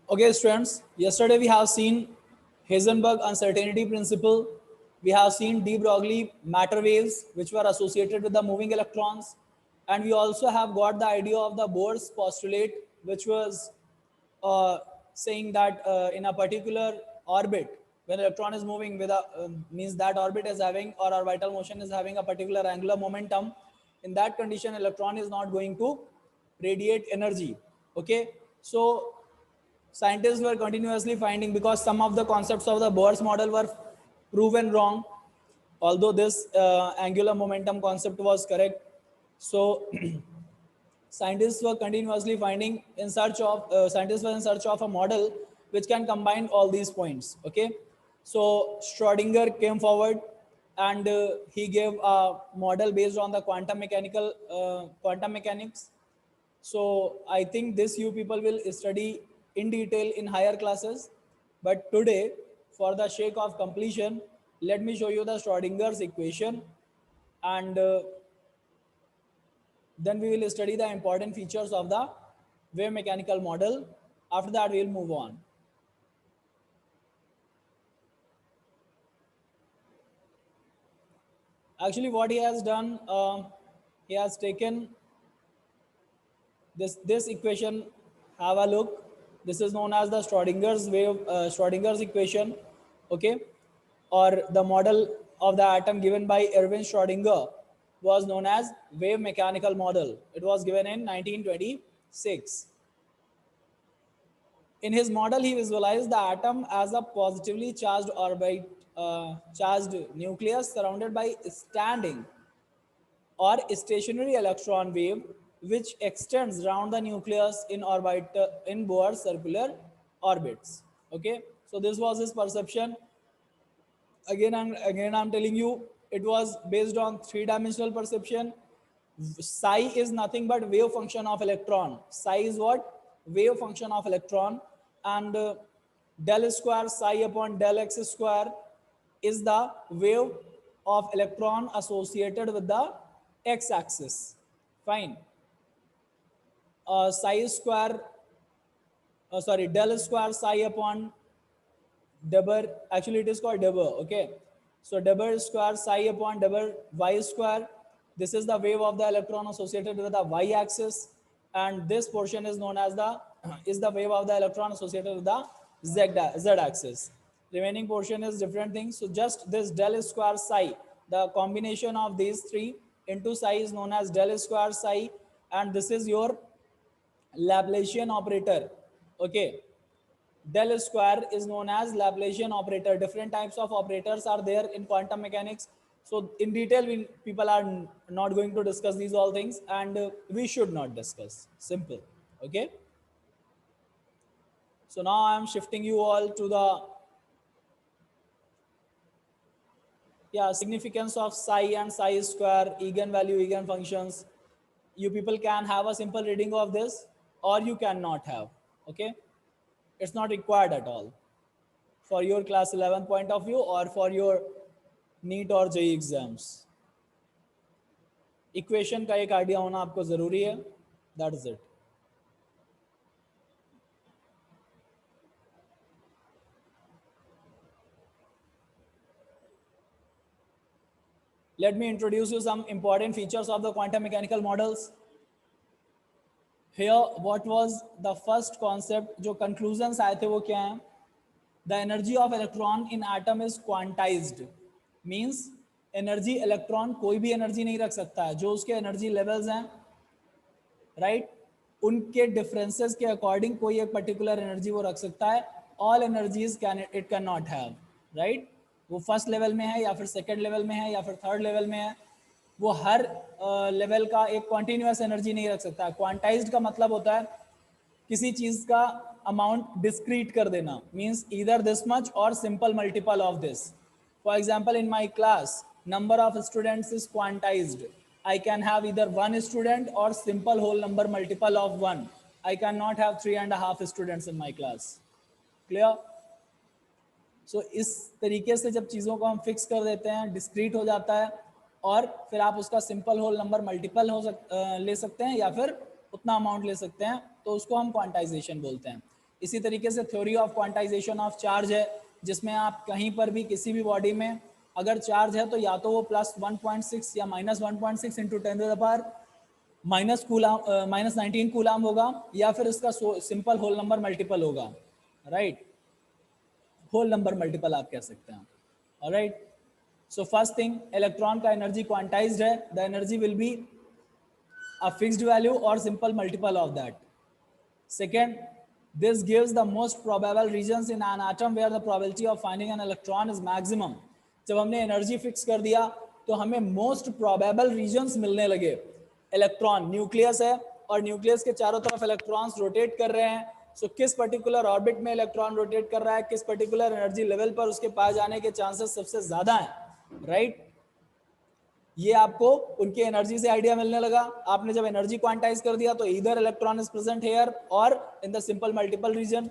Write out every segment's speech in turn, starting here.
Okay, students, yesterday we have seen Heisenberg uncertainty principle. We have seen de Broglie matter waves, which were associated with the moving electrons. And we also have got the idea of the Bohr's postulate, which was uh, saying that in a particular orbit, when electron is moving with a means that orbit is having or orbital motion is having a particular angular momentum. In that condition, electron is not going to radiate energy. Okay, so scientists were continuously finding, because some of the concepts of the Bohr's model were proven wrong, although this angular momentum concept was correct. So scientists were continuously finding in search of scientists were in search of a model which can combine all these points. Okay, so Schrodinger came forward, and he gave a model based on the quantum mechanics. So I think this you people will study in detail in higher classes. But today, for the sake of completion, let me show you the Schrodinger's equation, and then we will study the important features of the wave mechanical model. After that, we will move on. Actually, what he has done, he has taken this equation. Have a look. This is known as the Schrodinger's equation. Okay, or the model of the atom given by Erwin Schrodinger was known as wave mechanical model. It was given in 1926. In his model, he visualized the atom as a positively charged orbit, charged nucleus surrounded by standing or stationary electron wave, which extends around the nucleus in orbit in Bohr's circular orbits. Okay, so this was his perception. Again I'm telling you, it was based on three-dimensional perception. Psi is nothing but wave function of electron. Psi is what? Wave function of electron. And del square psi upon del x square is the wave of electron associated with the x axis. Fine. Psi square, sorry, del square psi upon Deber, actually it is called Deber. Okay, so Deber square psi upon Deber y square. This is the wave of the electron associated with the y axis, and this portion is known as the is the wave of the electron associated with the z axis. Remaining portion is different things. So just this del square psi, the combination of these three into psi is known as del square psi, and this is your Laplacian operator. Okay, del square is known as Laplacian operator. Different types of operators are there in quantum mechanics. So in detail, people are not going to discuss these all things, and we should not discuss. Simple. Okay. So now I am shifting you all to the significance of psi and psi square, eigenvalue, eigenfunctions. You people can have a simple reading of this, or you cannot have. Okay, it's not required at all for your class 11 point of view or for your NEET और JEE exams. Equation का एक idea होना आपको जरूरी है. That is it. Let me introduce you some important features of the quantum mechanical models. Here, what was the first concept? जो conclusions आए थे वो क्या हैं? The energy of electron in atom is quantized. Means energy electron कोई भी energy नहीं रख सकता है. जो उसके energy levels हैं, right? उनके differences के according कोई एक particular energy वो रख सकता है. All energies it cannot have, right? वो फर्स्ट लेवल में है या फिर सेकंड लेवल में है या फिर थर्ड लेवल में है, वो हर लेवल का एक कॉन्टिन्यूस एनर्जी नहीं रख सकता. क्वांटाइज्ड का मतलब होता है किसी चीज का अमाउंट डिस्क्रीट कर देना. मींस ईदर दिस मच और simple multiple of this. For example, in my class number of students is quantized. I can have either one student or simple whole number multiple of one. I cannot have 3.5 students in my class. Clear? सो इस तरीके से जब चीज़ों को हम fix कर देते हैं, डिस्क्रीट हो जाता है, और फिर आप उसका सिंपल होल नंबर मल्टीपल ले सकते हैं या फिर उतना अमाउंट ले सकते हैं, तो उसको हम क्वांटाइजेशन बोलते हैं. इसी तरीके से theory of quantization of charge है, जिसमें आप कहीं पर भी किसी भी बॉडी में अगर चार्ज है तो या तो वो +1.6 या -1.6 इंटू 10⁻⁻, -19 कूलाम होगा, या फिर इसका सिंपल होल नंबर मल्टीपल होगा, राइट, होल नंबर मल्टीपल आप कह सकते हैं, alright. So first thing, electron का एनर्जी क्वांटाइज्ड है, the energy will be a fixed value or simple multiple of that. Second, this gives the most probable regions in an atom where the probability of finding an electron is maximum. जब हमने energy fix कर दिया तो हमें most probable regions मिलने लगे। Electron nucleus है और न्यूक्लियस के चारों तरफ इलेक्ट्रॉन्स रोटेट कर रहे हैं, सो किस पर्टिकुलर ऑर्बिट में इलेक्ट्रॉन रोटेट कर रहा है, किस पर्टिकुलर एनर्जी लेवल पर उसके पाए जाने के चांसेस सबसे ज्यादा हैं, राइट। ये आपको उनकी एनर्जी से आइडिया मिलने लगा। आपने जब एनर्जी क्वांटाइज कर दिया तो इधर इलेक्ट्रॉन इज प्रेजेंट हेयर और in the simple multiple region,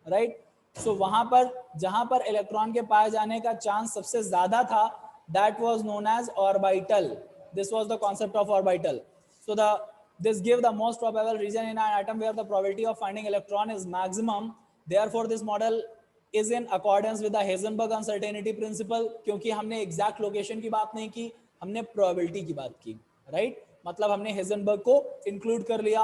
right. So वहां पर जहां पर इलेक्ट्रॉन के पाए जाने का चांस सबसे ज्यादा था, that was known as orbital. This was the concept of orbital. So the this give the most probable region in an atom where the probability of finding electron is maximum. Therefore this model is in accordance with the Heisenberg uncertainty principle, क्योंकि हमने exact location की बात नहीं की, हमने probability की बात की, राइट। मतलब हमने हेजनबर्ग को इंक्लूड कर लिया।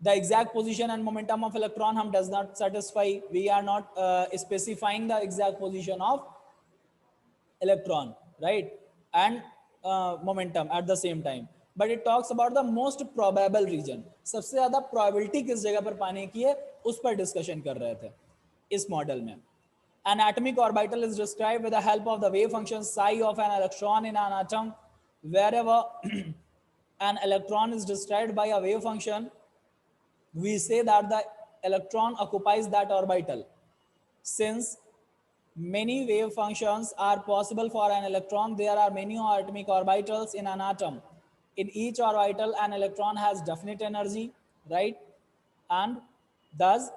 The exact position and momentum of electron हम does not satisfy, we are not specifying the exact position of electron, right, and momentum at the same time, but it talks about the most probable region. सबसे ज्यादा probability किस जगह पर पाने की है उस पर डिस्कशन कर रहे थे इस मॉडल में। An atomic orbital is described with the help of the wave function psi of an electron in an atom. Wherever an electron is described by a wave function, we say that the electron occupies that orbital. Since many wave functions are possible for an electron, there are many atomic orbitals in an atom. In each orbital, an electron has definite energy, right? And thus,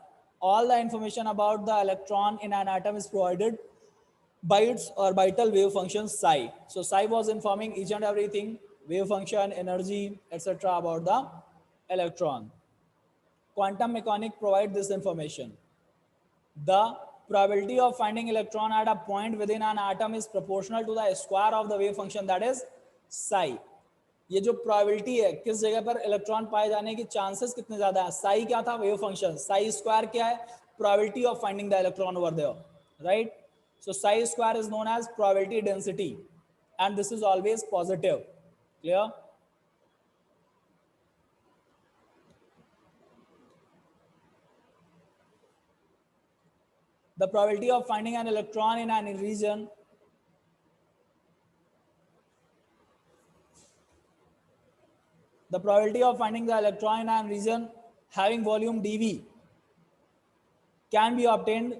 all the information about the electron in an atom is provided by its orbital wave function psi. So psi was informing each and everything, wave function, energy, etc. about the electron. Quantum mechanics provide this information. The probability of finding electron at a point within an atom is proportional to the square of the wave function, that is psi. ये जो probability है किस जगह पर electron पाए जाने की chances कितने ज्यादा है, साई क्या था, वेव फंक्शन, साई स्क्वायर क्या है, probability of finding the electron over there, right. So psi square is known as probability density and this is always positive, clear. The probability of finding an electron in any region the probability of finding the electron in a region having volume dV can be obtained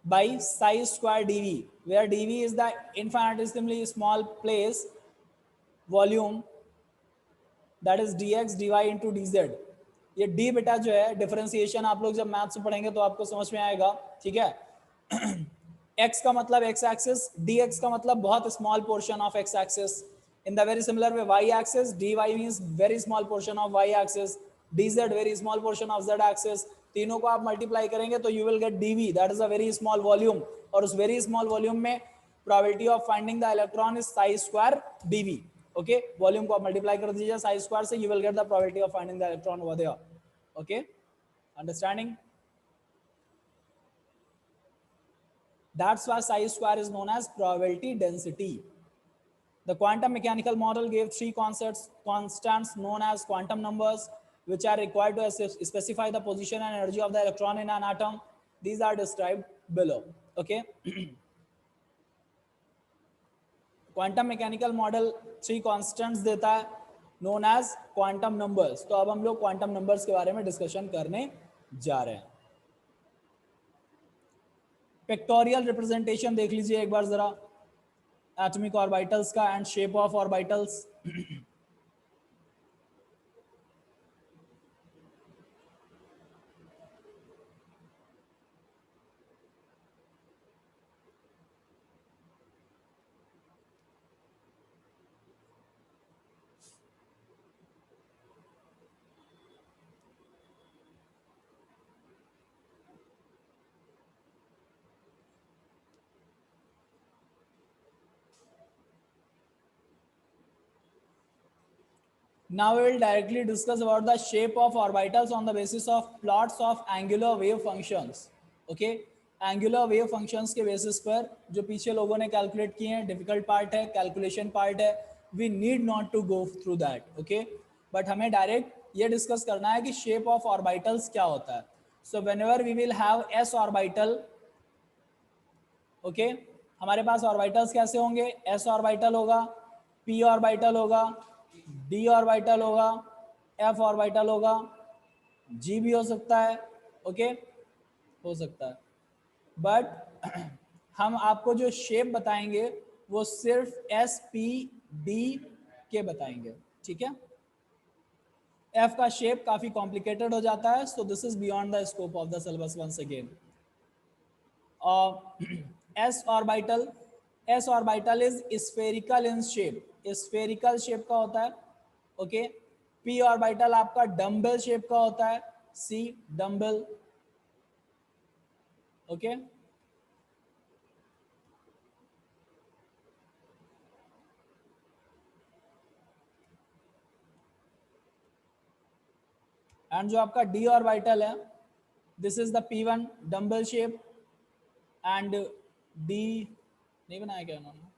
by psi square dV, where dV is the infinitesimally small place volume, that is dx dy into dz। ये d बेटा जो है differentiation आप लोग जब math से पढ़ेंगे तो आपको समझ में आएगा, ठीक है। x का मतलब x एक्सिस, dx का मतलब बहुत small portion of x axis. In the very similar way y axis, dy means very small portion of y axis, dz very small portion of z axis. तीनों को आप multiply करेंगे तो you will gate dv, that is a very small volume, और उस very small volume में probability of finding the electron is Sai square dv। Okay, volume को आप मल्टीप्लाई कर दीजिए साई स्क्वायर से, you will get the probability of finding the electron over there. Okay, understanding? That's why psi square is known as probability density. The quantum mechanical model gave three constants known as quantum numbers, which are required to specify the position and energy of the electron in an atom. These are described below. Okay. Quantum mechanical model 3 constants देता है known as quantum numbers. तो अब हम लोग quantum numbers के बारे में discussion करने जा रहे हैं। पिक्टोरियल रिप्रेजेंटेशन देख लीजिए एक बार जरा एटॉमिक ऑर्बिटल्स का and shape of orbitals. Now we will directly discuss about the shape of orbitals on the basis of plots of angular wave functions. Okay, angular wave functions के basis पर जो पीछे लोगों ने कैलकुलेट किए हैं, difficult part है, calculation part है, we need not to go through that. Okay, but हमें डायरेक्ट ये डिस्कस करना है कि शेप ऑफ ऑर्बिटल्स क्या होता है. So whenever we will have s orbital, okay, हमारे पास ऑर्बिटल्स कैसे होंगे? एस ऑर्बिटल होगा, पी ऑर्बिटल होगा, डी ऑर्बिटल होगा, एफ ऑर्बिटल होगा, जी भी हो सकता है. ओके, हो सकता है, बट हम आपको जो शेप बताएंगे वो सिर्फ एस पी डी के बताएंगे. ठीक है, एफ का शेप काफी कॉम्प्लिकेटेड हो जाता है, so this is beyond the scope of the syllabus once again. S orbital, s orbital is spherical in shape, spherical shape का होता है. ओके, पी ऑर्बिटल आपका डम्बल शेप का होता है, सी डम्बल. ओके, एंड जो आपका डी ऑर्बिटल है, this is the P1 dumbbell shape and d नहीं बनाया क्या उन्होंने,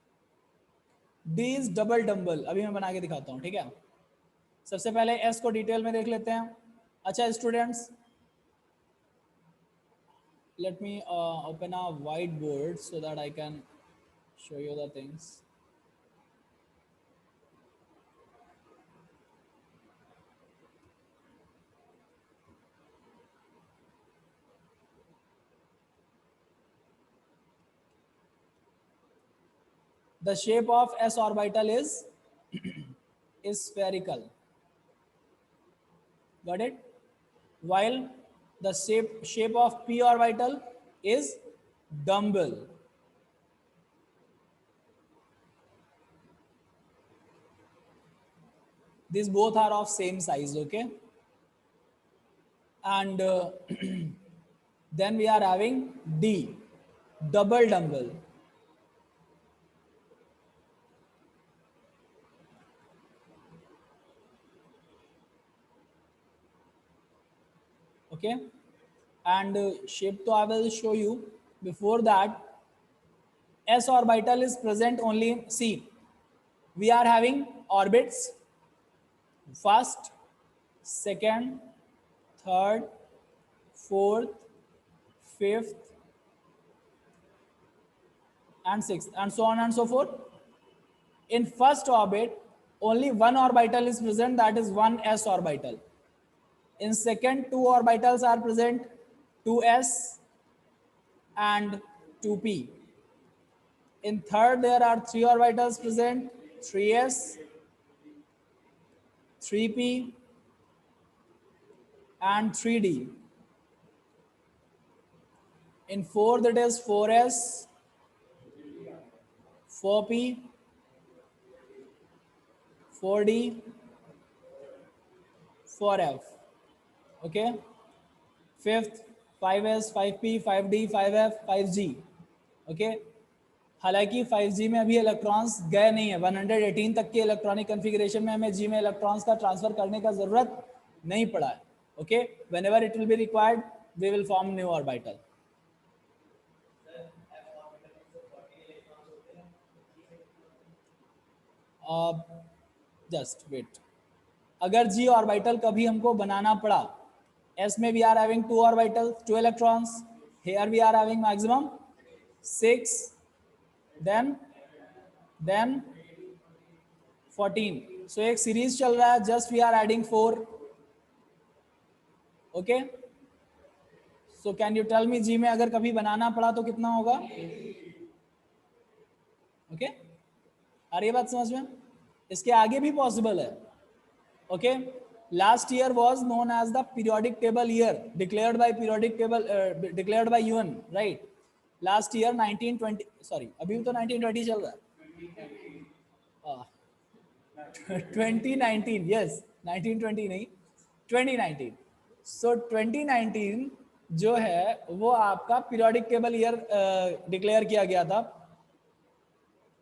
डी इज डबल डम्बल. अभी मैं बना के दिखाता हूँ. ठीक है, सबसे पहले एस को डिटेल में देख लेते हैं. अच्छा students, let me open a whiteboard so that I can show you the things. The shape of s orbital is spherical. Got it? While the shape of p orbital is dumbbell. These both are of same size. Okay, and then we are having D double dumbbell. Okay, and shape to I will show you. Before that, s orbital is present only. See, we are having orbits first, second, third, fourth, fifth, and sixth, and so on and so forth. In first orbit, only one orbital is present, that is one s orbital. In second, two orbitals are present, 2s and 2p. In third, there are three orbitals present, 3s, 3p, and 3d. In fourth, it is 4s, 4p, 4d, 4f. Okay. Fifth, 5s, 5p, 5d, 5f, 5g. Okay. हालांकि 5G में अभी electrons गए नहीं है, 118 तक के electronic configuration में हमें G में इलेक्ट्रॉन्स का ट्रांसफर करने का जरूरत नहीं पड़ा है. Okay, whenever it will be required we will form new orbital. Just wait, अगर G ऑर्बिटल कभी हमको बनाना पड़ा, S में we are having two orbital, two electrons, here we are having maximum 6, then 14. So एक सीरीज चल रहा है, just we are adding 4. Okay, so can you tell me G में अगर कभी बनाना पड़ा तो कितना होगा? ओके, आ रही है बात समझ में? इसके आगे भी पॉसिबल है. Okay, last year was known as the periodic table year, declared by periodic table, declared by UN, right? Last year 1920, sorry अभी तो 1920 चल रहा है. 2019, यस 1920 नहीं, 2019. सो 2019 जो है वो आपका पीरियोडिक टेबल ईयर डिक्लेयर किया गया था.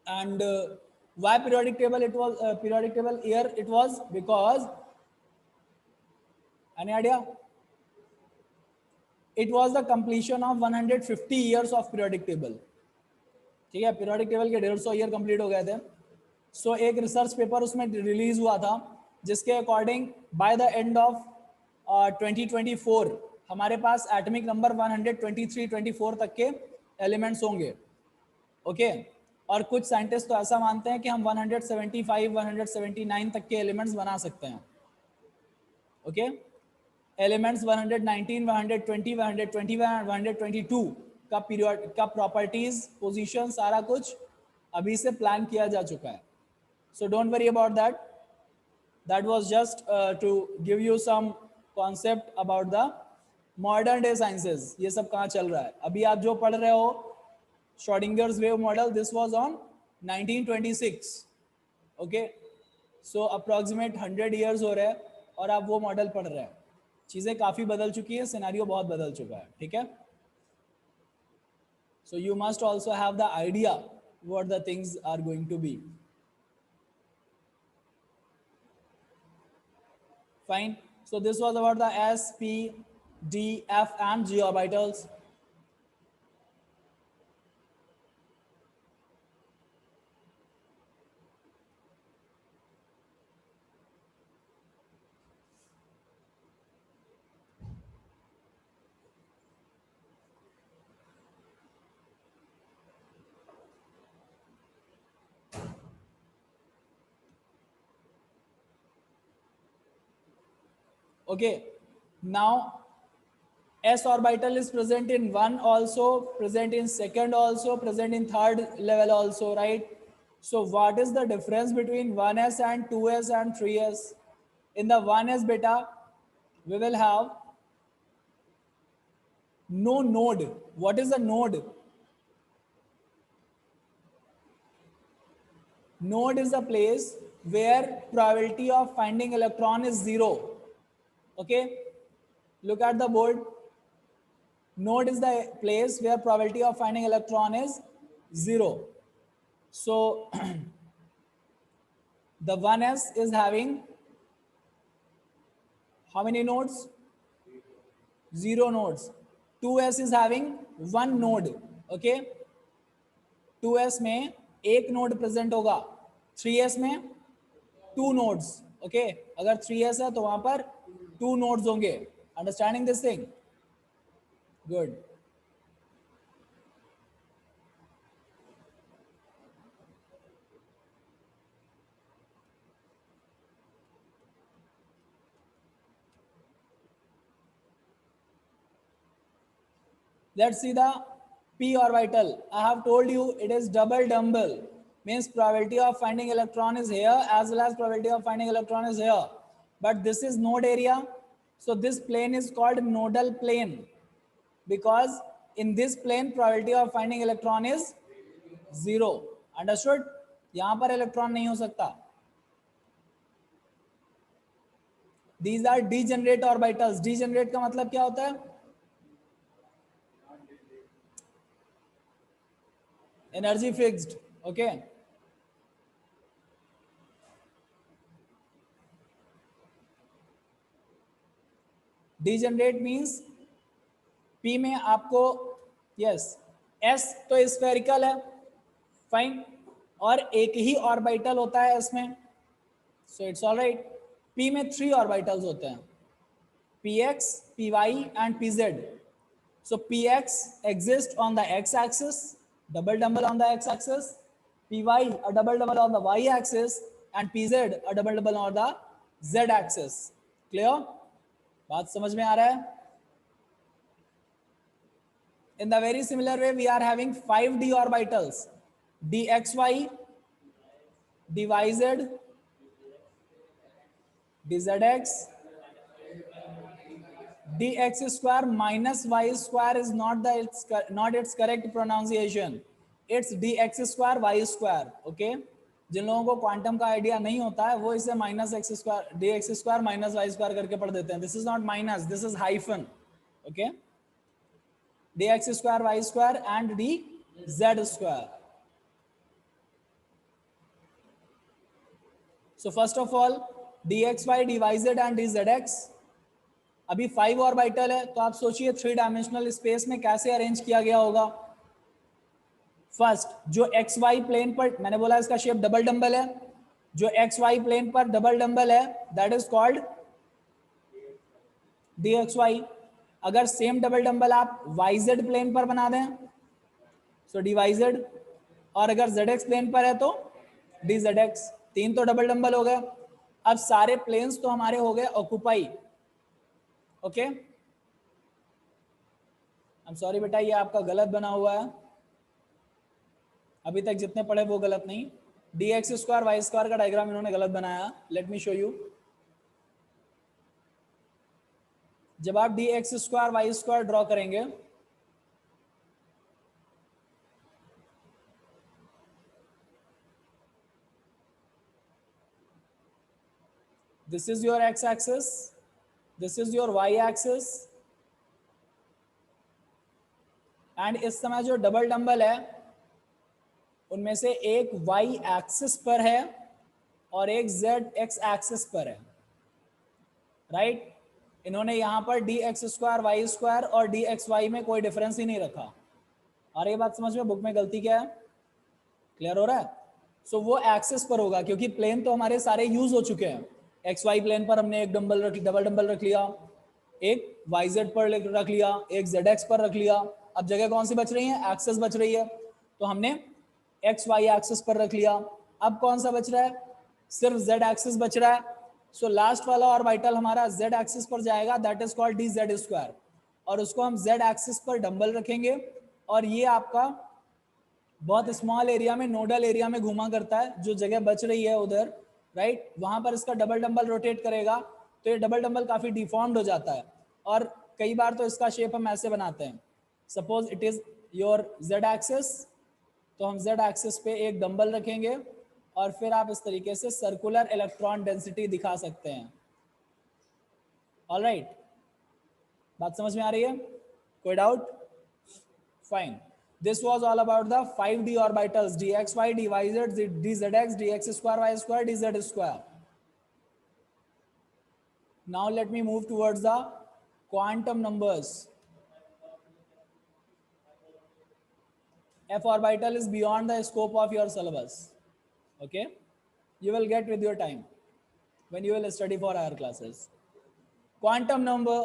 And Why periodic table? It was periodic table year. It was because, any idea? It was the completion of 150 years of periodic table. ठीक है, पीरियोडिक टेबल के 150 ईयर कंप्लीट हो गए थे. सो एक रिसर्च पेपर उसमें रिलीज हुआ था जिसके according by the end of 2024 हमारे पास एटॉमिक नंबर 123-24 तक के एलिमेंट्स होंगे. ओके और कुछ साइंटिस्ट तो ऐसा मानते हैं कि हम 175-179 तक के एलिमेंट्स बना सकते हैं. ओके एलिमेंट्स 119, 120, 121, 122 का पीरियड का प्रॉपर्टीज पोजीशन सारा कुछ अभी से प्लान किया जा चुका है. So don't worry about that. That was just to give you some concept about the modern day sciences. ये सब कहाँ चल रहा है अभी आप जो पढ़ रहे हो Schrödinger's wave model, this was on 1926. Okay so approximate 100 years हो रहे हैं और आप वो मॉडल पढ़ रहे हैं. चीज़ें काफ़ी बदल चुकी है, सिनेरियो बहुत बदल चुका है. ठीक है, so you must also have the idea what the things are going to be. Fine. So this was about the S, P, D, F and G orbitals. Okay, now S orbital is present in 1 also, present in 2nd also, present in 3rd level also, right? So what is the difference between 1s and 2s and 3s? In the 1s beta we will have no node. What is a node? Node is a place where probability of finding electron is 0. Okay, look at the board. Node is the place where probability of finding electron is 0. So the 1s is having how many nodes? 0 nodes. 2s is having 1 node. Okay, 2s में एक node present होगा, 3s में 2 nodes. Okay, अगर 3s है तो वहां पर 2 nodes होंगे. Understanding this thing? Good. Let's see the p orbital. I have told you it is double dumbbell, means probability of finding electron is here as well as probability of finding electron is here, but this is node area. So this plane is called nodal plane because in this plane probability of finding electron is 0. Understood? यहाँ पर electron नहीं हो सकता. These are degenerate orbitals. Degenerate का मतलब क्या होता है? Energy fixed. Okay, degenerate means P में आपको यस S तो स्फेरिकल है, फाइन, और एक ही ऑर्बिटल होता है S में, so it's all right. P में 3 ऑर्बिटल्स होते हैं, Px, Py and Pz. So Px exists on the x-axis, double dumbbell on the x-axis, Py a double dumbbell on the y-axis and Pz a double dumbbell on the z-axis. Clear? बात समझ में आ रहा है? In the very similar way, we are having 5 d orbitals: dxy, dyz, dzx, dx square minus y square is not its correct pronunciation. It's dx square y square. Okay, जिन लोगों को quantum का idea नहीं होता है वो इसे minus x square d x square minus y square करके पढ़ देते हैं. This is not minus, this is hyphen. Okay, dx square y square and dz square. So first of all d x y d y z and d z x, अभी 5 orbital है, तो आप सोचिए 3 dimensional space में कैसे arrange किया गया होगा। फर्स्ट जो एक्स वाई प्लेन पर, मैंने बोला इसका शेप डबल डंबल है, जो एक्स वाई प्लेन पर डबल डंबल है that is called d x y. अगर सेम डबल डंबल आप वाई जेड प्लेन पर बना दें सो डी वाई जेड, और अगर जेड एक्स प्लेन पर है तो डी जेड एक्स। 3 तो डबल डंबल हो गए। अब सारे प्लेन्स तो हमारे हो गए occupy. Okay, I am sorry बेटा, ये आपका गलत बना हुआ है, अभी तक जितने पढ़े वो गलत नहीं। D x square y square का डायग्राम इन्होंने गलत बनाया। Let me show you. जब आप d x square y square draw करेंगे, this is your x axis, this is your y axis, and इस समय जो डबल डंबल है उनमें से एक वाई एक्सिस पर है और एक जेड एक्स एक्सिस पर है, राइट। इन्होंने यहां पर d x square y square और डी एक्स वाई में कोई डिफरेंस ही नहीं रखा। और ये बात समझ में, बुक में गलती क्या है, क्लियर हो रहा है। सो वो एक्सिस पर होगा क्योंकि प्लेन तो हमारे सारे यूज हो चुके हैं। एक्स वाई प्लेन पर हमने एक डबल डंबल रख लिया, एक वाई जेड पर रख लिया, एक जेड एक्स पर रख लिया। अब जगह कौन सी बच रही है, एक्सेस बच रही है, तो हमने एक्स वाई एक्सिस पर रख लिया। अब कौन सा बच रहा है, सिर्फ जेड एक्सिस बच रहा है। सो लास्ट वाला ऑर्बिटल हमारा जेड एक्सिस पर जाएगा, that is called D Z square, और उसको हम जेड एक्सिस पर डंबल रखेंगे। और ये आपका बहुत स्मॉल एरिया में, नोडल एरिया में घुमा करता है, जो जगह बच रही है उधर, राइट, वहां पर इसका डबल डंबल रोटेट करेगा, तो ये डबल डंबल काफी डिफॉर्म्ड हो जाता है। और कई बार तो इसका शेप हम ऐसे बनाते हैं, suppose it is your Z axis, तो हम जेड एक्सिस पे एक डंबल रखेंगे और फिर आप इस तरीके से सर्कुलर इलेक्ट्रॉन डेंसिटी दिखा सकते हैं। ऑलराइट, बात समझ में आ रही है, कोई doubt? Fine, this was all about the 5D orbitals dxy dyz dzx dx square y square dz square. Now let me move towards the quantum numbers. F orbital is beyond the scope of your syllabus. Okay, you will get with your time when you will study for higher classes. Quantum number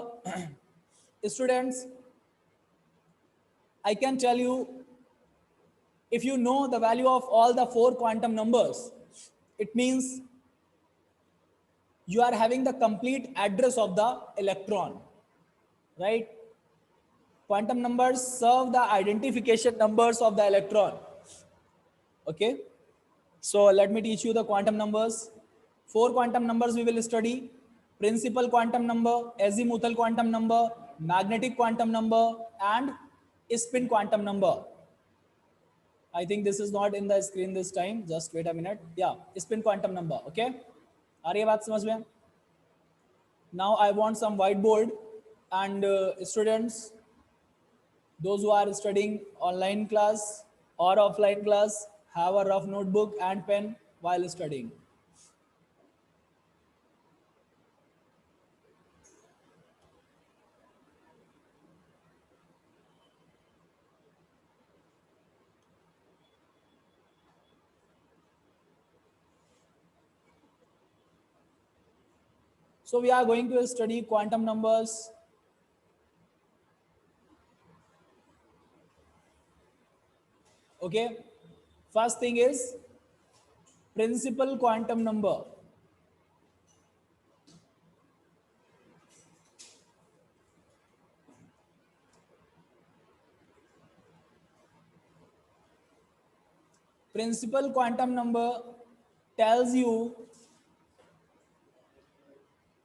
students, I can tell you, if you know the value of all the 4 quantum numbers, it means you are having the complete address of the electron, right? Quantum numbers serve the identification numbers of the electron. Okay, so let me teach you the quantum numbers. 4 quantum numbers we will study: principal quantum number, azimuthal quantum number, magnetic quantum number, and spin quantum number. I think this is not in the screen this time, just wait a minute. Yeah, spin quantum number. Okay, आ रही है बात समझ में? Now I want some whiteboard, and students, those who are studying online class or offline class, have a rough notebook and pen while studying. So we are going to study quantum numbers. Okay, first thing is principal quantum number. Principal quantum number tells you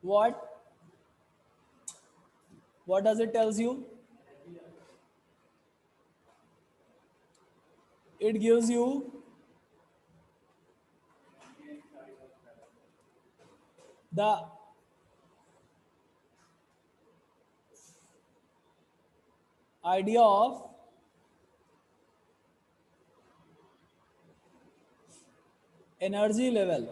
what? What does it tells you? It gives you the idea of energy level.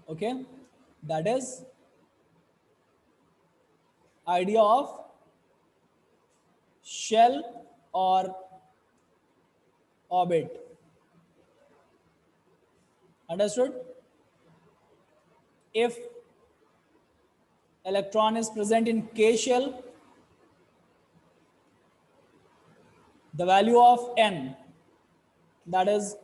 Okay, that is idea of shell or orbit. Understood? If electron is present in K shell, the value of n, that is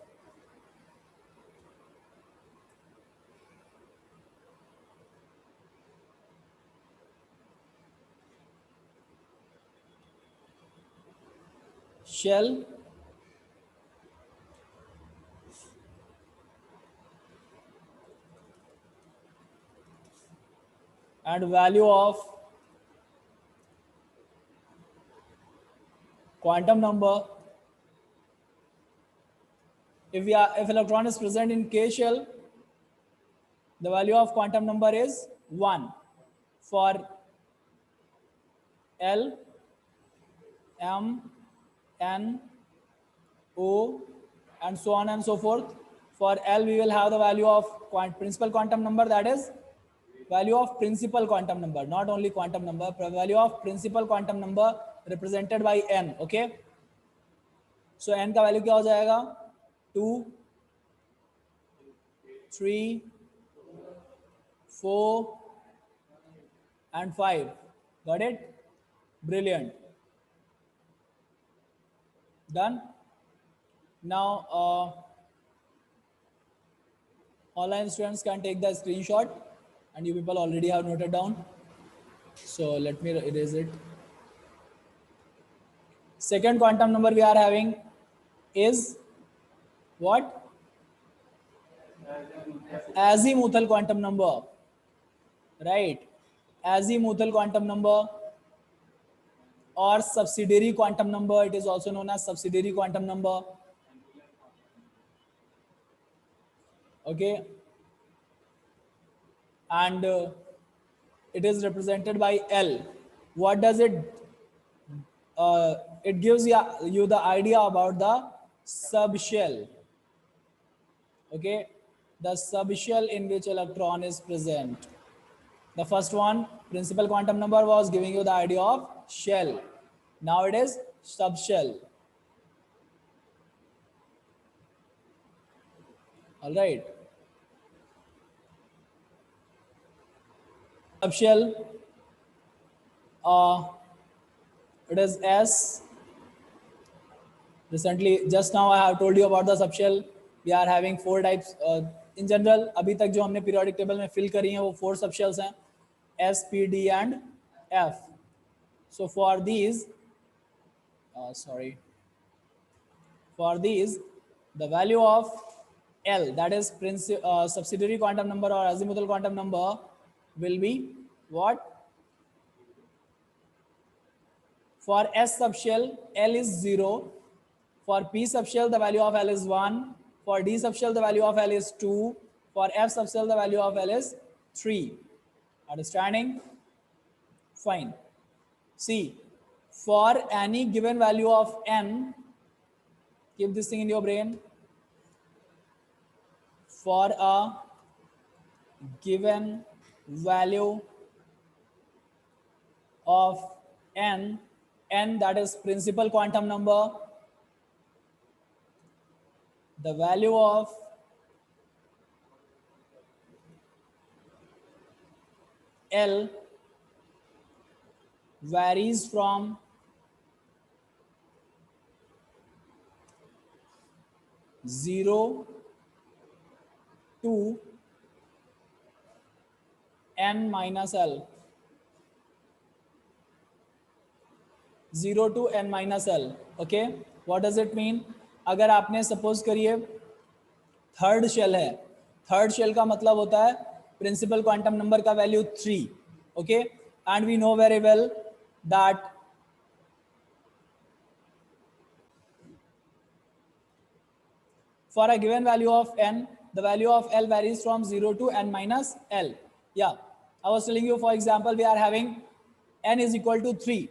shell and value of quantum number. If electron is present in K shell, the value of quantum number is 1 for L, M, N, O, and so on and so forth. For L, we will have the value of principal quantum number, that is value of principal quantum number, not only quantum number, value of principal quantum number represented by n. Okay, so n का value क्या हो जाएगा? 2, 3, 4 and 5. Got it? Brilliant. Done. Now online students can take the screenshot, and you people already have noted down, so let me erase it. Second quantum number we are having is what? Azimuthal quantum number, right? Azimuthal quantum number or subsidiary quantum number, it is also known as subsidiary quantum number. Okay, and it is represented by L. What does it? It gives you the idea about the subshell. Okay, the subshell in which electron is present. The first one, principal quantum number, was giving you the idea of shell. Now it is subshell. All right. Subshell, it is S. Recently, just now I have told you about the subshell. We are having 4 types. In general, अभी तक जो हमने periodic table में fill करी हैं वो 4 subshells हैं, S, P, D and F. So for these, the value of L, that is subsidiary quantum number or azimuthal quantum number, will be what? For S subshell, L is 0. For P subshell, the value of L is 1. For D subshell, the value of L is 2. For F subshell, the value of L is 3. Understanding? Fine. See, for any given value of n, keep this thing in your brain. For a given value of n, that is principal quantum number, the value of L varies from 0 to n minus L. 0 to n minus L. Okay, what does it mean? अगर आपने suppose करिए third shell है, third shell का मतलब होता है principal quantum number का value 3. Okay, and we know very well that for a given value of n, the value of L varies from 0 to n minus L. Yeah, I was telling you, for example, we are having n is equal to 3,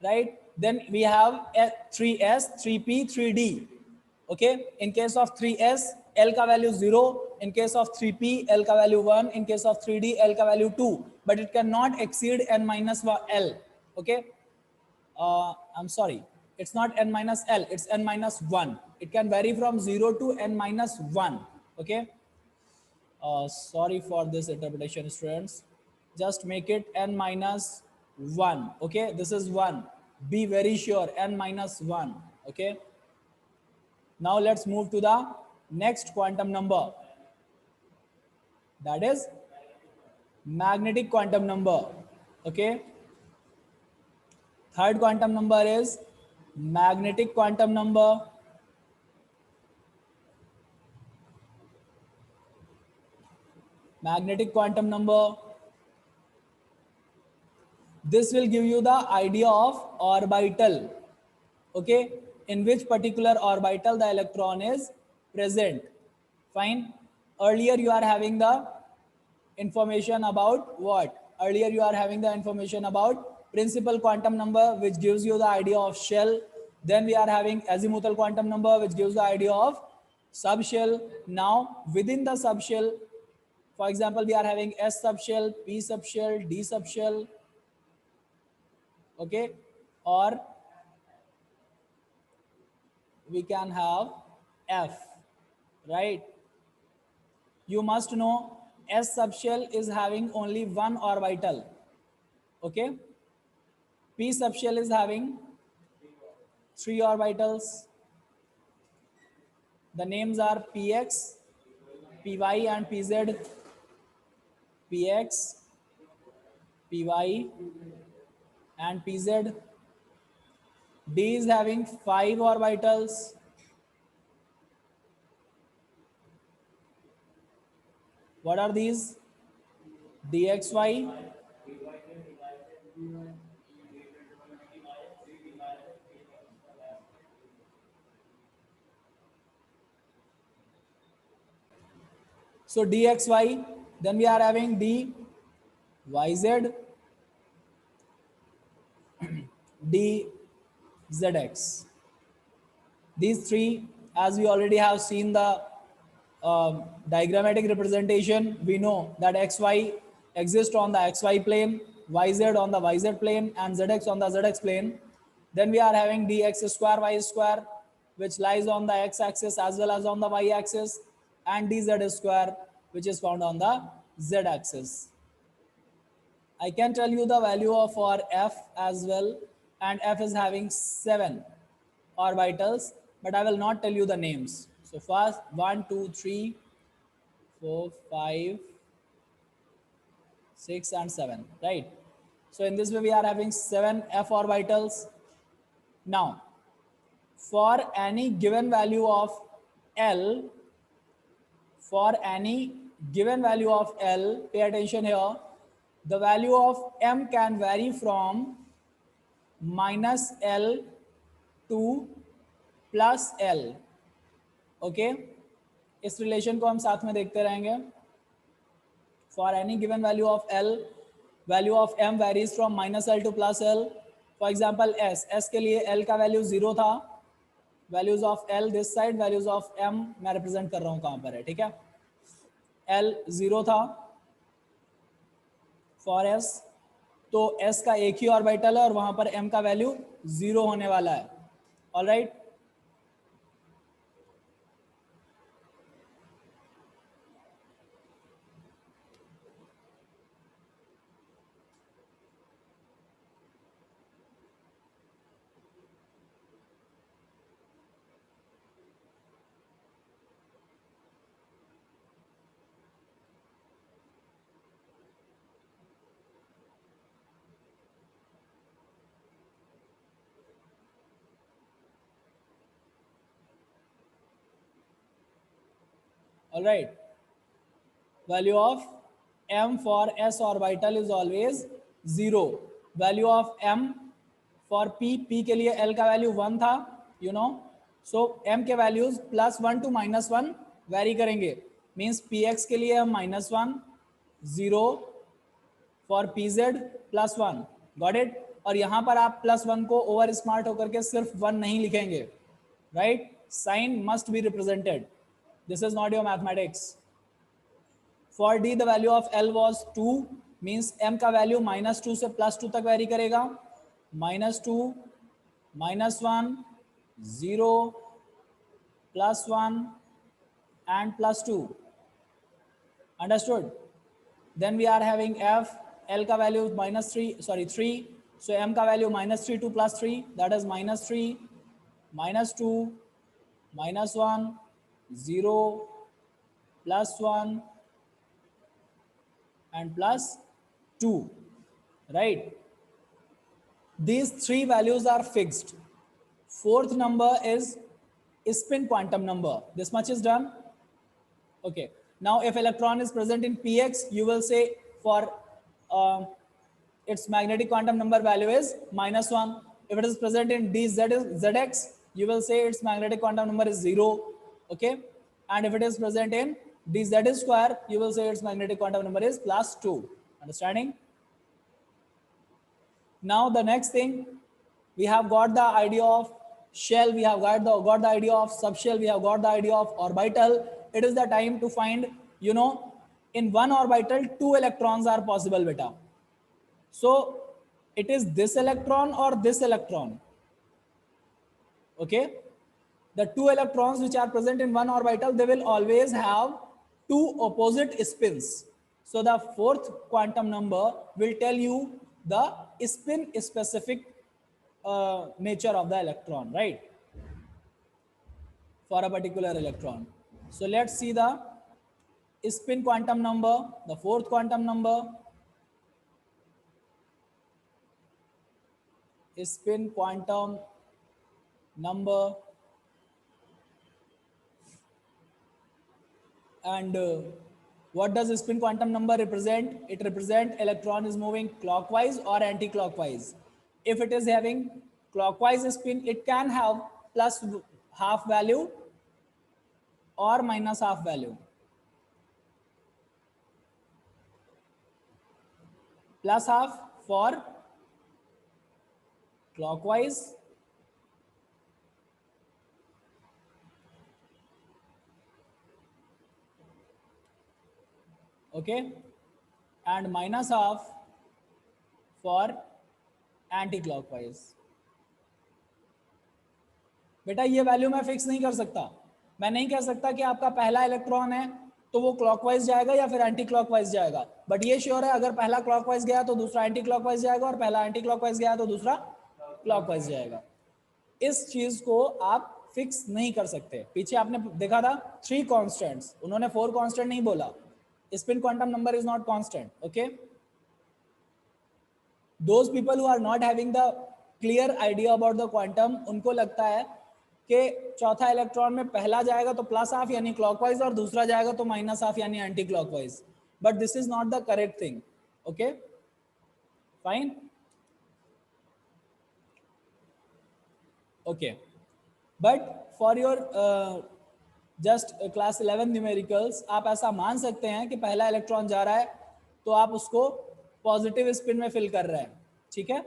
right? Then we have 3s, 3p, 3d. Okay, in case of 3s, L ka value 0, in case of 3p L का value 1, in case of 3d L का value 2, but it cannot exceed n minus L. Okay, I'm sorry, it's not n minus L, it's n minus 1. It can vary from 0 to n minus 1. Okay, sorry for this interpretation, students. Just make it n minus 1. Okay, this is 1. Be very sure, n minus 1. Okay, now let's move to the next quantum number, that is magnetic quantum number. Okay, third quantum number is magnetic quantum number. Magnetic quantum number. This will give you the idea of orbital. Okay, in which particular orbital the electron is present. Fine. Earlier you are having the information about what? Earlier you are having the information about principal quantum number, which gives you the idea of shell. Then we are having azimuthal quantum number, which gives the idea of subshell. Now within the subshell, for example, we are having S subshell, P subshell, D subshell. Okay, or we can have F, right? You must know S subshell is having only one orbital. Okay, P subshell is having 3 orbitals. The names are Px, Py and Pz. Px, Py and Pz. D is having 5 orbitals. What are these? Dxy, so dxy, then we are having dyz, dzx. These three, as we already have seen the diagrammatic representation, we know that xy exists on the xy plane, yz on the yz plane, and zx on the zx plane. Then we are having dx square y square, which lies on the x axis as well as on the y axis, and dz square, which is found on the z axis. I can tell you the value of for F as well, and F is having 7 orbitals, but I will not tell you the names. So first 1, 2, 3, 4, 5, 6 and 7, right? So in this way we are having 7 F orbitals. Now for any given value of L, pay attention here, the value of M can vary from minus L to plus L. Okay, इस relation को हम साथ में देखते रहेंगे. For any given value of L, value of M varies from minus L two plus L. For example S के लिए L का वैल्यू 0 था. Values of L this side, values of M मैं रिप्रेजेंट कर रहा हूं कहां पर है, ठीक है. L 0 था फॉर S, तो S का एक ही ऑर्बिटल है और वहां पर M का वैल्यू 0 होने वाला है. Alright, all right. Value of M for S orbital is always 0. Value of M for P के लिए L का वैल्यू 1 था, you know. So M के वैल्यूज +1 to -1 वैरी करेंगे. मीन्स Px के लिए हम -1, 0 फॉर PZ +1. Got it. और यहाँ पर आप +1 को ओवर स्मार्ट होकर के सिर्फ 1 नहीं लिखेंगे, right. Sign must be represented. This is not your mathematics. For D, the value of L was 2, means M का वैल्यू -2 से +2 तक वेरी करेगा. -2, -1, 0, +1 and +2. Understood? Then we are having F, L का वैल्यू -3, so M का value -3 to +3, that is -3, -2, -1, 0, +1 and +2, right? These three values are fixed. Fourth number is spin quantum number. This much is done. Okay. Now, if electron is present in px, you will say for its magnetic quantum number value is -1. If it is present in zx, you will say its magnetic quantum number is 0. Okay. And if it is present in dz square, you will say its magnetic quantum number is +2. Understanding? Now the next thing, we have got the idea of shell, we have got the idea of subshell, we have got the idea of orbital. It is the time to find, in one orbital, 2 electrons are possible, beta. So it is this electron or this electron. Okay. The 2 electrons which are present in one orbital, they will always have 2 opposite spins. So the fourth quantum number will tell you the spin specific nature of the electron, right? For a particular electron. So let's see the spin quantum number, the fourth quantum number. Spin quantum number, and what does spin quantum number represent? It represents electron is moving clockwise or anti-clockwise. If it is having clockwise spin, it can have plus half value or minus half value. Plus half for clockwise, okay, and minus half for anti-clockwise. बेटा ये value मैं fix नहीं कर सकता. मैं नहीं कह सकता कि आपका पहला इलेक्ट्रॉन है तो वो क्लॉकवाइज जाएगा या फिर एंटी क्लॉकवाइज जाएगा. बट ये श्योर है, अगर पहला क्लॉकवाइज गया तो दूसरा एंटी क्लॉकवाइज जाएगा, और पहला एंटी क्लॉकवाइज गया तो दूसरा क्लॉकवाइज जाएगा. इस चीज को आप फिक्स नहीं कर सकते. पीछे आपने देखा था 3 कांस्टेंट्स, उन्होंने 4 कांस्टेंट नहीं बोला. Spin quantum number is not constant. Okay, those people who are not having the clear idea about the quantum, उनको लगता है कि चौथा इलेक्ट्रॉन में पहला जाएगा तो प्लस हाफ यानी क्लॉकवाइज, और दूसरा जाएगा तो माइनस हाफ यानी anti clockwise. But this is not the correct thing. Okay, fine. Okay, but for your just class 11 numericals, आप ऐसा मान सकते हैं कि पहला इलेक्ट्रॉन जा रहा है तो आप उसको पॉजिटिव स्पिन में फिल कर रहे हैं. ठीक है,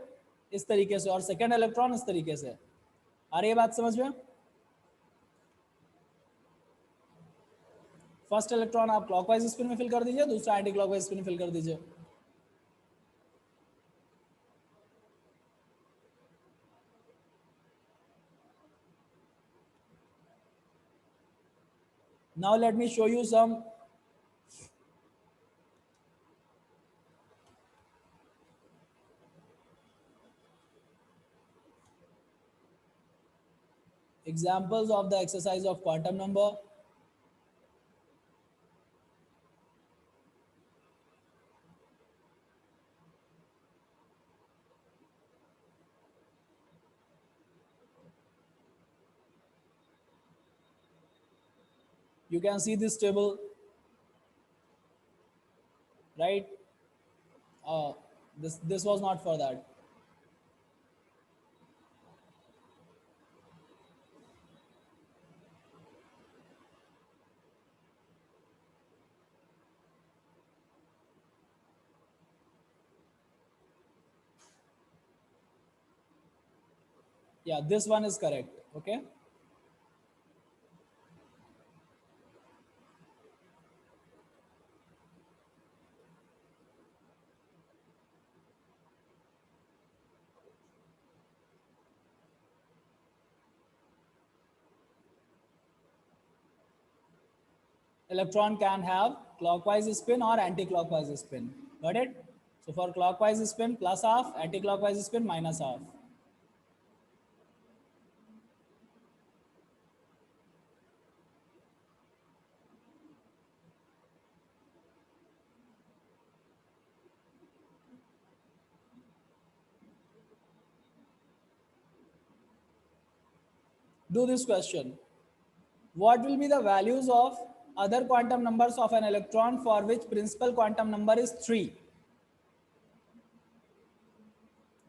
इस तरीके से, और सेकेंड इलेक्ट्रॉन इस तरीके से. आ रही है बात समझ में? फर्स्ट इलेक्ट्रॉन आप क्लॉकवाइज स्पिन में फिल कर दीजिए, दूसरा एंटी क्लॉकवाइज स्पिन में फिल कर दीजिए. Now let me show you some examples of the exercise of quantum number. You can see this table, right? This was not for that. Yeah, this one is correct. Okay. electron can have clockwise spin or anti-clockwise spin. Got it? So for clockwise spin plus half, anti-clockwise spin minus half. Do this question. What will be the values of other quantum numbers of an electron for which principal quantum number is 3?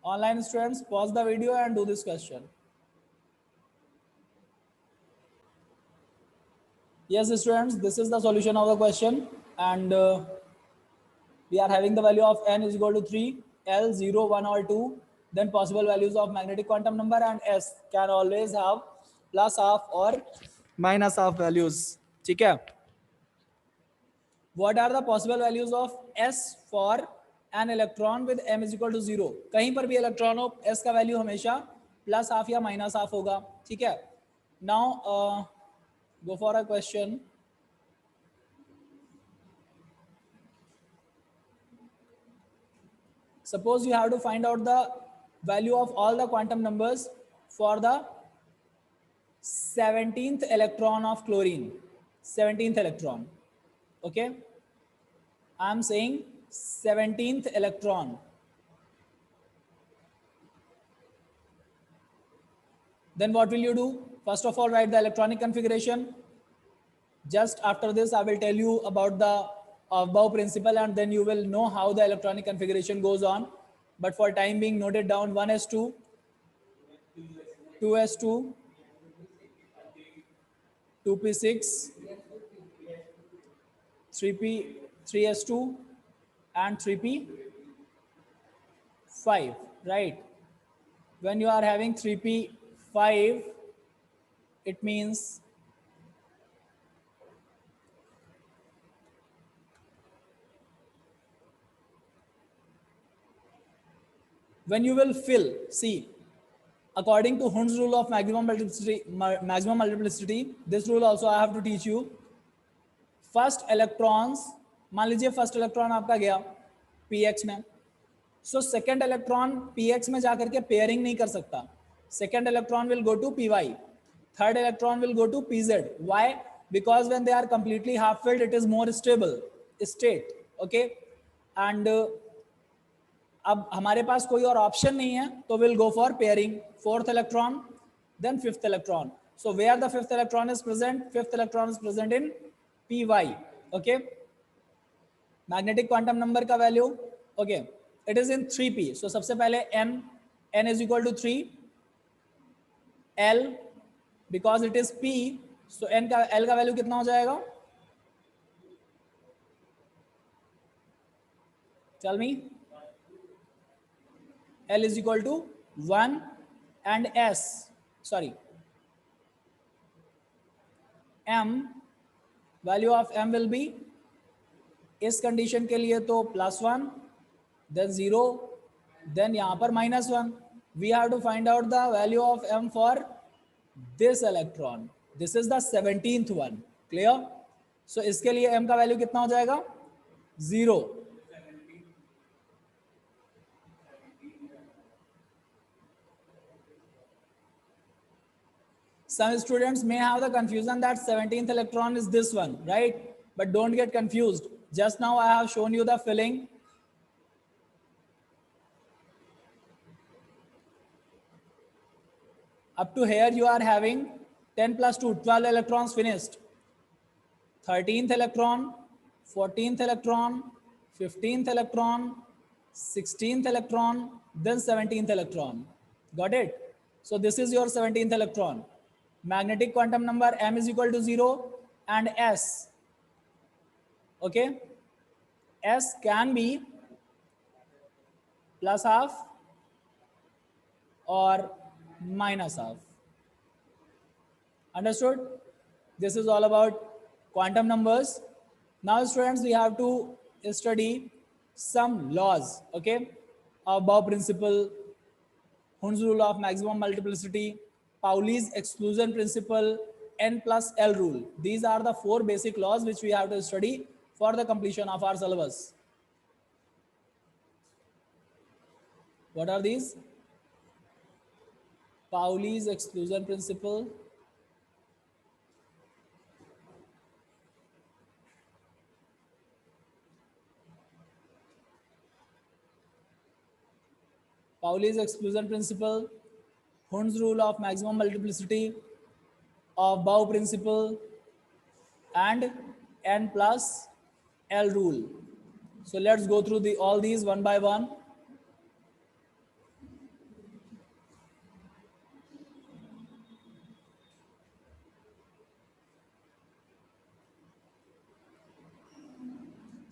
Online students, pause the video and do this question. Yes, students, this is the solution of the question, and we are having the value of n is equal to 3, L 0, 1 or 2, then possible values of magnetic quantum number, and S can always have plus half or minus half values. Okay. What are the possible values of S for an electron with m is equal to 0? कहीं पर भी electron हो, S का value हमेशा plus half या minus half होगा. ठीक है. Now go for a question. Suppose you have to find out the value of all the quantum numbers for the 17th electron of chlorine. 17th electron. Okay. I am saying 17th electron. Then what will you do? First of all, write the electronic configuration. Just after this, I will tell you about the above principle, and then you will know how the electronic configuration goes on. But for time being, note it down: 1s2, 2s2, 2p6, 3p, 3s2, and 3p5. Right? When you are having 3p5, it means when you will fill, see, according to Hund's rule of maximum multiplicity, this rule also I have to teach you. First electrons, मान लीजिए first electron आपका गया px में, so second electron px में जाकर के pairing नहीं कर सकता. Second electron will go to py, third electron will go to pz. Why? Because when they are completely half filled it is more stable state. Okay. And अब हमारे पास कोई और ऑप्शन नहीं है, तो will go for pairing. Fourth electron, then fifth electron. So where the fifth electron is present? Fifth electron is present in py. Okay. Magnetic quantum number का value, okay, it is in 3p. So सबसे पहले n is equal to 3, l because it is p, so l का value कितना हो जाएगा? Tell me. L is equal to 1 and S, sorry, M, value of M will be, इस condition के लिए तो +1, then 0, then यहाँ पर -1. We have to find out the value of M for this electron. This is the 17th one. Clear? So इसके लिए M का value कितना हो जाएगा? 0. Some students may have the confusion that 17th electron is this one, right? But don't get confused. Just now I have shown you the filling. Up to here you are having 10 plus 2, 12 electrons finished. 13th electron, 14th electron, 15th electron, 16th electron, then 17th electron. Got it? So this is your 17th electron. Magnetic quantum number m is equal to 0 and s. Okay. S can be plus half or minus half. Understood? This is all about quantum numbers. Now students, we have to study some laws. Okay. Above principle, Hund's rule of maximum multiplicity, Pauli's exclusion principle, N plus L rule. These are the 4 basic laws which we have to study for the completion of our syllabus. What are these? Pauli's exclusion principle, Pauli's exclusion principle, Hund's rule of maximum multiplicity, of Bow principle, and N plus L rule. So let's go through all these one by one.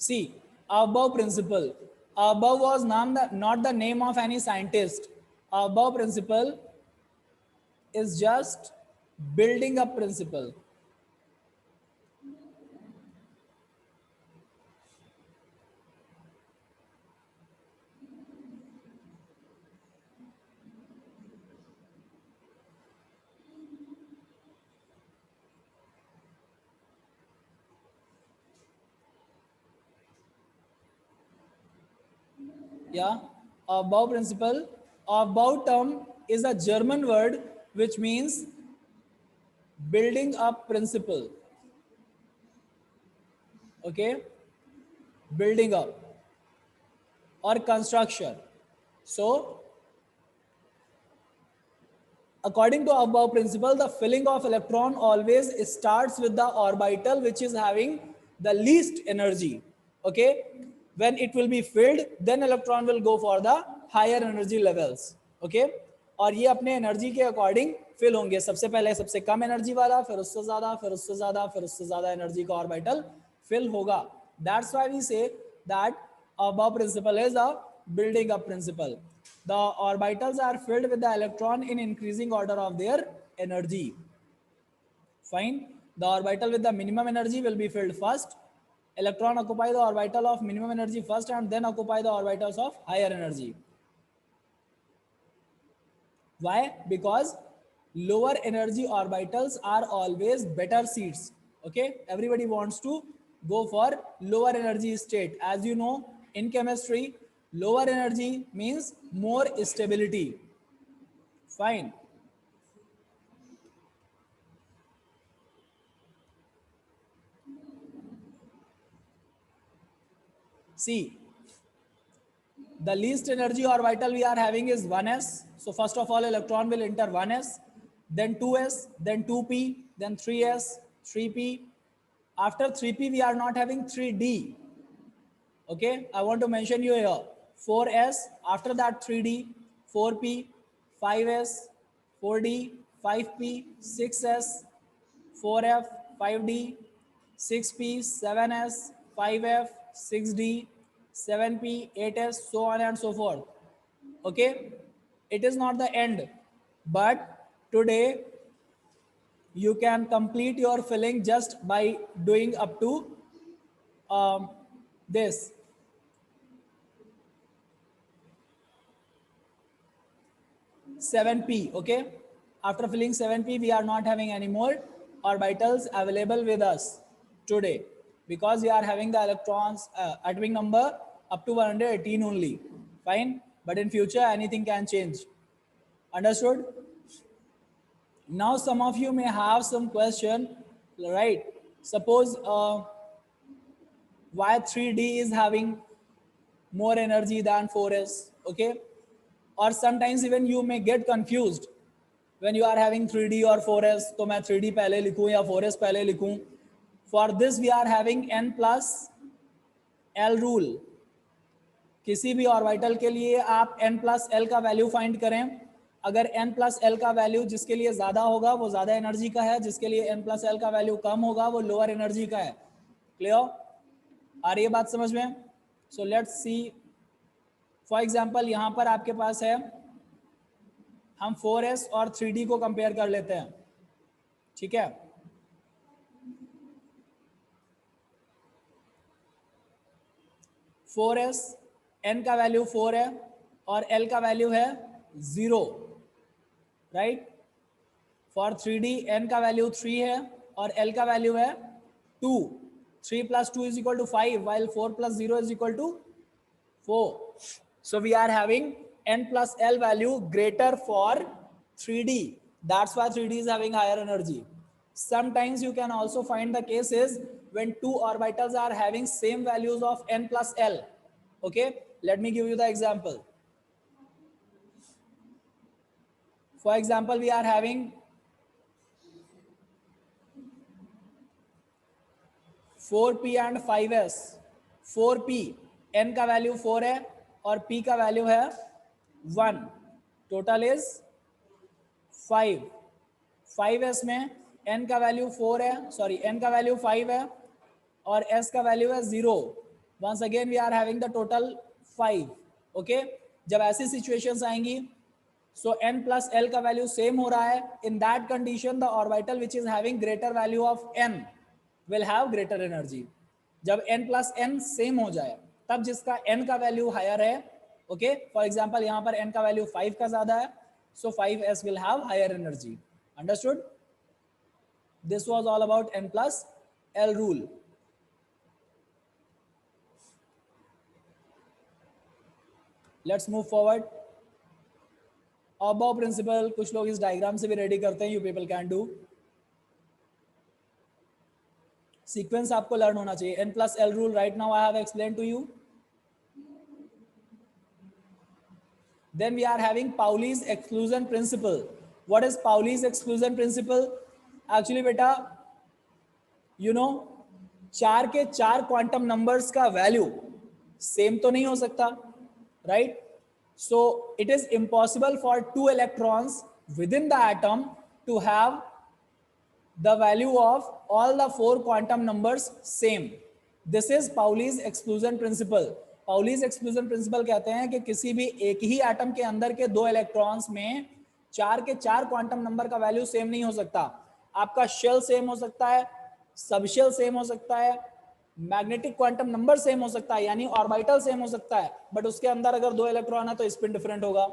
See, Above principle. Above was not the name of any scientist. Above principle is just building up principle. Yeah, Above principle. Above term is a German word which means building up principle. Okay, building up or construction. So according to above principle, the filling of electron always starts with the orbital which is having the least energy. Okay, when it will be filled, then electron will go for the higher energy levels. Okay, और ये अपने energy के according fill होंगे, सबसे पहले सबसे कम energy वाला, फिर उससे ज्यादा, फिर उससे ज्यादा, फिर उससे ज्यादा एनर्जी का ऑर्बिटल फिल होगा. That's why we say that above principle is a building up principle. The orbitals are filled with the electron in increasing order of their energy. Fine. The orbital with the minimum energy will be filled first. Electron occupy the orbital of minimum energy first and then occupy the orbitals of higher energy. Why? Because lower energy orbitals are always better seats. Okay, everybody wants to go for lower energy state. As you know, in chemistry, lower energy means more stability. Fine. See, the least energy orbital we are having is 1s. So first of all, electron will enter 1s, then 2s, then 2p, then 3s, 3p. After 3p, we are not having 3d. Okay, I want to mention you here 4s, after that 3d, 4p, 5s, 4d, 5p, 6s, 4f, 5d, 6p, 7s, 5f, 6d, 7p, 8s, so on and so forth. Okay, it is not the end, but today you can complete your filling just by doing up to um, this 7p. Okay, after filling 7p, we are not having any more orbitals available with us today because we are having the electrons atomic number up to 118 only. Fine, but in future anything can change. Understood? Now some of you may have some question, right? Suppose why 3d is having more energy than 4s. Okay, or sometimes even you may get confused when you are having 3d or 4s, तो मैं 3d पहले लिखूं या 4s पहले लिखूं. For this we are having n plus l rule. किसी भी orbital के लिए आप n plus l का वैल्यू फाइंड करें. अगर n plus l का वैल्यू जिसके लिए ज्यादा होगा वो ज्यादा एनर्जी का है, जिसके लिए n plus l का वैल्यू कम होगा वो लोअर एनर्जी का है. क्लियर? आ रही है बात समझ में? So let's see. For example यहां पर आपके पास है, हम 4s और 3d को कंपेयर कर लेते हैं. ठीक है, 4s, n का वैल्यू 4 है और l का वैल्यू है 0, राइट. फॉर 3D n का वैल्यू 3 है और l का वैल्यू है 2. 3 plus 2 is equal to 5, while 4 plus 0 is equal to 4. So we are having n plus l value greater for 3D. That's why 3D is having higher energy. Sometimes you can also find the cases when two orbitals are having same values of n plus l. Okay, let me give you the example. For example, we are having 4p and 5s. 4p n का value 4 है और p का value है 1. Total is 5. 5s में n का value 4 है, sorry n का value 5 है और s का वैल्यू है 0. Once again we are having the total 5. ओके, जब ऐसी सिचुएशंस आएंगी so n plus l का वैल्यू सेम हो रहा है, in that condition the orbital which is having greater value of n will have greater energy. जब n plus n सेम हो जाए तब जिसका n का वैल्यू हायर है, ओके, फॉर एग्जांपल यहां पर n का वैल्यू 5 का ज्यादा है, so 5s will have higher energy. Understood? This was all about n plus l rule. Let's move forward. Aufbau principle कुछ लोग इस डायग्राम से भी रेडी करते हैं, you people can do. Sequence आपको लर्न होना चाहिए. n plus l rule right now I have explained to you. Then we are having Pauli's exclusion principle. What is Pauli's exclusion principle? Actually बेटा, you know, चार के चार quantum numbers का value same तो नहीं हो सकता, right? So it is impossible for two electrons within the atom to have the value of all the four quantum numbers same. This is Pauli's exclusion principle. Pauli's exclusion principle कहते हैं कि किसी भी एक ही एटम के अंदर के दो इलेक्ट्रॉन्स में चार के चार क्वांटम नंबर का वैल्यू सेम नहीं हो सकता. आपका शेल सेम हो सकता है, सब शेल सेम हो सकता है, मैग्नेटिक क्वांटम नंबर सेम हो सकता है, यानी ऑर्बिटल सेम हो सकता है, बट उसके अंदर अगर दो इलेक्ट्रॉन है तो स्पिन डिफरेंट होगा.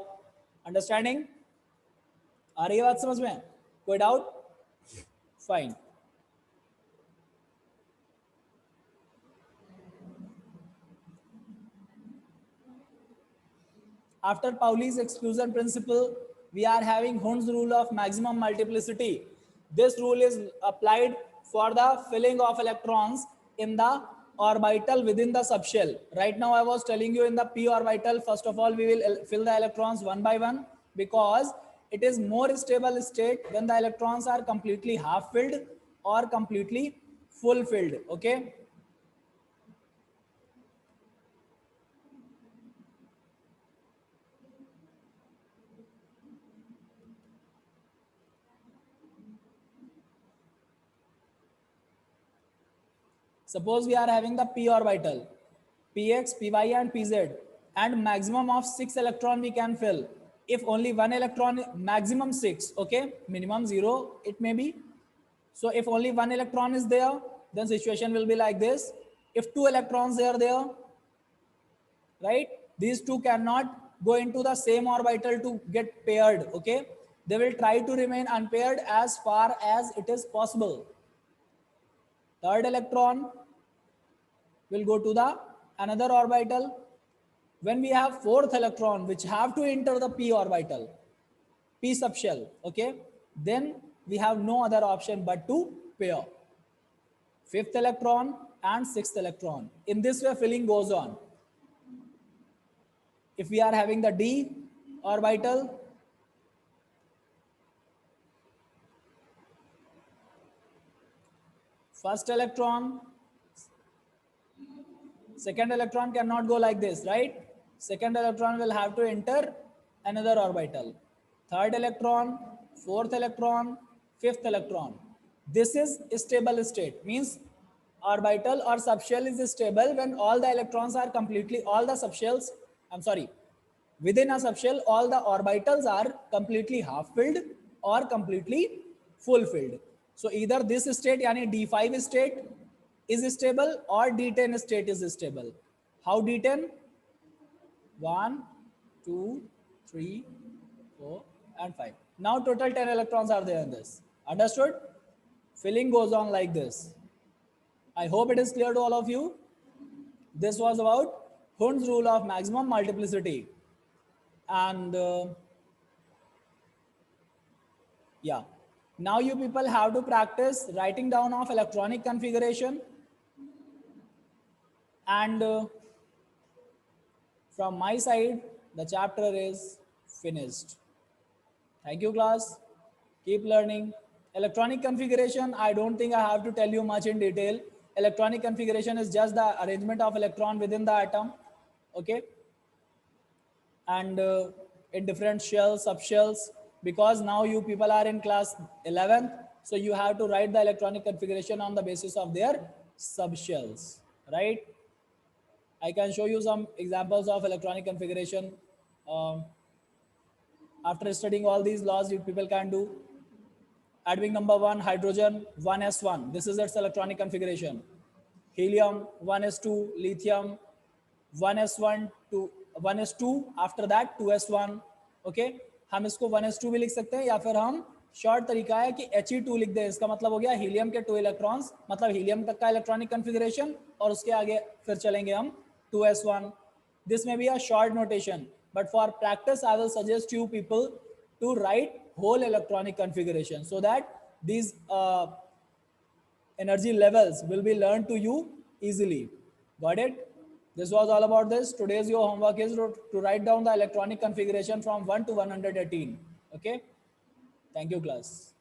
अंडरस्टैंडिंग? आ रही है बात समझ में? कोई doubt? Fine. After Pauli's exclusion principle, we are having Hund's rule of maximum multiplicity. This rule is applied for the filling of electrons in the orbital within the subshell. Right now I was telling you in the p orbital, first of all we will fill the electrons one by one, because it is more stable state when the electrons are completely half filled or completely full filled. Okay. Suppose we are having the p orbital, px, py and pz, and maximum of 6 electron we can fill. If only one electron, maximum 6, okay, minimum 0 it may be. So if only one electron is there, then situation will be like this. If two electrons are there, right, these two cannot go into the same orbital to get paired, okay. They will try to remain unpaired as far as it is possible. Third electron will go to the another orbital. When we have fourth electron which have to enter the p orbital, p subshell, okay, then we have no other option but to pair fifth electron and sixth electron. In this way filling goes on. If we are having the d orbital, first electron, second electron cannot go like this, right? Second electron will have to enter another orbital. Third electron, fourth electron, fifth electron. This is stable state, means orbital or subshell is stable when all the electrons are completely, all the subshells, I'm sorry, within a subshell all the orbitals are completely half filled or completely full filled. So either this state, yani D5 state is stable or D10 state is stable. How D10? 1, 2, 3, 4 and 5. Now total 10 electrons are there in this. Understood? Filling goes on like this. I hope it is clear to all of you. This was about Hund's rule of maximum multiplicity. And yeah, now you people have to practice writing down of electronic configuration. And from my side, the chapter is finished. Thank you, class. Keep learning. Electronic configuration, I don't think I have to tell you much in detail. Electronic configuration is just the arrangement of electron within the atom. Okay. And in different shells, subshells, because now you people are in class 11th. So you have to write the electronic configuration on the basis of their subshells, right? I can show you some examples of electronic configuration. Um, After studying all these laws, you people can do. Atomic number 1, hydrogen 1s1. This is its electronic configuration. Helium 1s2, lithium 1s1 to 1s2, after that 2s1. Okay, हम इसको 1s2 भी लिख सकते हैं या फिर हम short तरीका है कि He2 लिख दें. इसका मतलब हो गया हीलियम के 2 इलेक्ट्रॉन्स, मतलब हीलियम तक का इलेक्ट्रॉनिक कन्फिगरेशन, और उसके आगे फिर चलेंगे हम 2s1. This may be a short notation, but for practice I will suggest you people to write whole electronic configuration so that these energy levels will be learned to you easily. Got it? This was all about this. Today's your homework is to write down the electronic configuration from 1 to 118. Okay. Thank you, class.